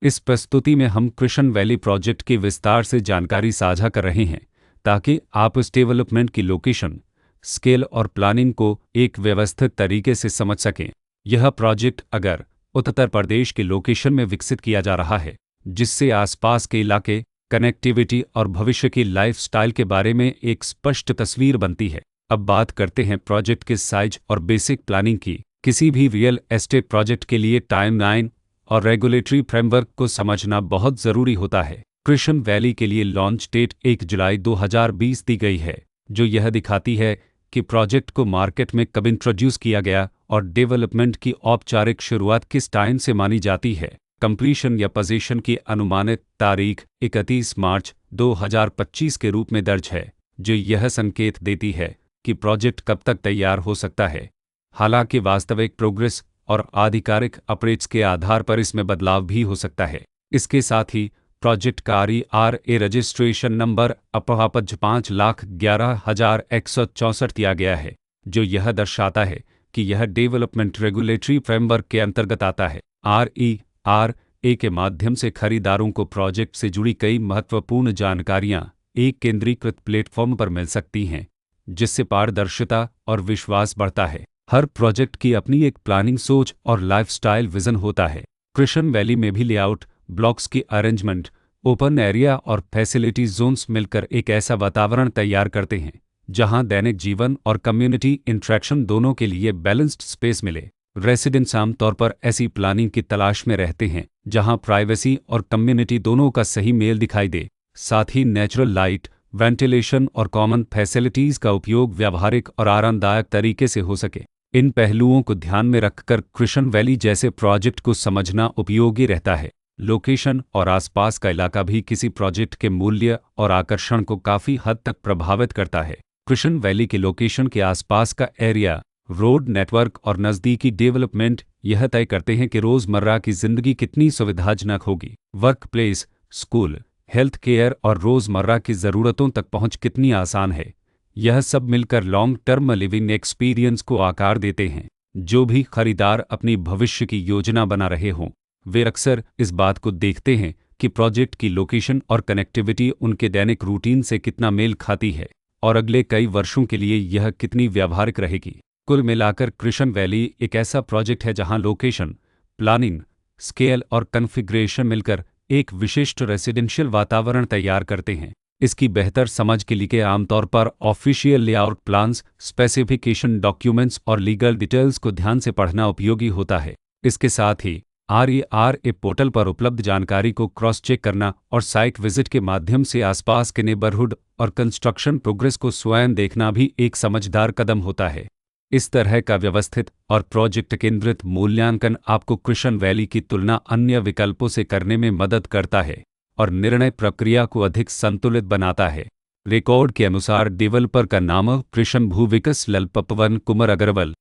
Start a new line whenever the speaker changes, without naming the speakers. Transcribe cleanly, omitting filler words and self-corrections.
इस प्रस्तुति में हम कृष्ण वैली प्रोजेक्ट की विस्तार से जानकारी साझा कर रहे हैं ताकि आप इस डेवलपमेंट की लोकेशन, स्केल और प्लानिंग को एक व्यवस्थित तरीके से समझ सकें। यह प्रोजेक्ट अगर उत्तर प्रदेश के लोकेशन में विकसित किया जा रहा है, जिससे आसपास के इलाके, कनेक्टिविटी और भविष्य की लाइफस्टाइल के बारे में एक स्पष्ट तस्वीर बनती है। अब बात करते हैं प्रोजेक्ट के साइज और बेसिक प्लानिंग की। किसी भी रियल एस्टेट प्रोजेक्ट के लिए टाइमलाइन और रेगुलेटरी फ्रेमवर्क को समझना बहुत ज़रूरी होता है। कृष्ण वैली के लिए लॉन्च डेट 1 जुलाई 2020 दी गई है, जो यह दिखाती है कि प्रोजेक्ट को मार्केट में कब इंट्रोड्यूस किया गया और डेवलपमेंट की औपचारिक शुरुआत किस टाइम से मानी जाती है। कंप्लीशन या पोजीशन की अनुमानित तारीख 31 मार्च 2025 के रूप में दर्ज है, जो यह संकेत देती है कि प्रोजेक्ट कब तक तैयार हो सकता है। हालांकि वास्तविक प्रोग्रेस और आधिकारिक अपडेट्स के आधार पर इसमें बदलाव भी हो सकता है। इसके साथ ही प्रोजेक्ट का RERA रजिस्ट्रेशन नंबर अपवापज 5,11,164 दिया गया है, जो यह दर्शाता है कि यह डेवलपमेंट रेगुलेटरी फ्रेमवर्क के अंतर्गत आता है। RERA के माध्यम से खरीदारों को प्रोजेक्ट से जुड़ी कई महत्वपूर्ण जानकारियां एक केंद्रीकृत प्लेटफॉर्म पर मिल सकती हैं, जिससे पारदर्शिता और विश्वास बढ़ता है। हर प्रोजेक्ट की अपनी एक प्लानिंग सोच और लाइफस्टाइल विजन होता है। कृष्ण वैली में भी लेआउट, ब्लॉक्स की अरेंजमेंट, ओपन एरिया और फैसिलिटी जोन्स मिलकर एक ऐसा वातावरण तैयार करते हैं जहां दैनिक जीवन और कम्युनिटी इंटरेक्शन दोनों के लिए बैलेंस्ड स्पेस मिले। रेसिडेंट्स आमतौर पर ऐसी प्लानिंग की तलाश में रहते हैं जहां प्राइवेसी और कम्युनिटी दोनों का सही मेल दिखाई दे। साथ ही नेचुरल लाइट, वेंटिलेशन और कॉमन फैसिलिटीज़ का उपयोग व्यावहारिक और आरामदायक तरीके से हो सके। इन पहलुओं को ध्यान में रखकर कृष्ण वैली जैसे प्रोजेक्ट को समझना उपयोगी रहता है। लोकेशन और आसपास का इलाका भी किसी प्रोजेक्ट के मूल्य और आकर्षण को काफ़ी हद तक प्रभावित करता है। कृष्ण वैली के लोकेशन के आसपास का एरिया, रोड नेटवर्क और नज़दीकी डेवलपमेंट यह तय करते हैं कि रोज़मर्रा की ज़िंदगी कितनी सुविधाजनक होगी। Work place, school, health care और रोज़मर्रा की ज़रूरतों तक पहुंच कितनी आसान है। यह सब मिलकर लॉन्ग टर्म लिविंग एक्सपीरियंस को आकार देते हैं। जो भी खरीदार अपनी भविष्य की योजना बना रहे हों, वे अक्सर इस बात को देखते हैं कि प्रोजेक्ट की लोकेशन और कनेक्टिविटी उनके दैनिक रूटीन से कितना मेल खाती है और अगले कई वर्षों के लिए यह कितनी व्यावहारिक रहेगी। कुल मिलाकर कृष्ण वैली एक ऐसा प्रोजेक्ट है जहां लोकेशन, प्लानिंग, स्केल और कॉन्फ़िगरेशन मिलकर एक विशिष्ट रेसिडेंशियल वातावरण तैयार करते हैं। इसकी बेहतर समझ के लिए आमतौर पर official layout plans, specification documents और लीगल डिटेल्स को ध्यान से पढ़ना उपयोगी होता है। इसके साथ ही RERA पोर्टल पर उपलब्ध जानकारी को क्रॉस चेक करना और साइट विजिट के माध्यम से आसपास के नेबरहुड और कंस्ट्रक्शन प्रोग्रेस को स्वयं देखना भी एक समझदार कदम होता है। इस तरह का व्यवस्थित और प्रोजेक्ट केंद्रित मूल्यांकन आपको कृष्ण वैली की तुलना अन्य विकल्पों से करने में मदद करता है और निर्णय प्रक्रिया को अधिक संतुलित बनाता है। रिकॉर्ड के अनुसार डेवलपर का नाम कृष्ण भूविकास ललपतवन कुमार अग्रवाल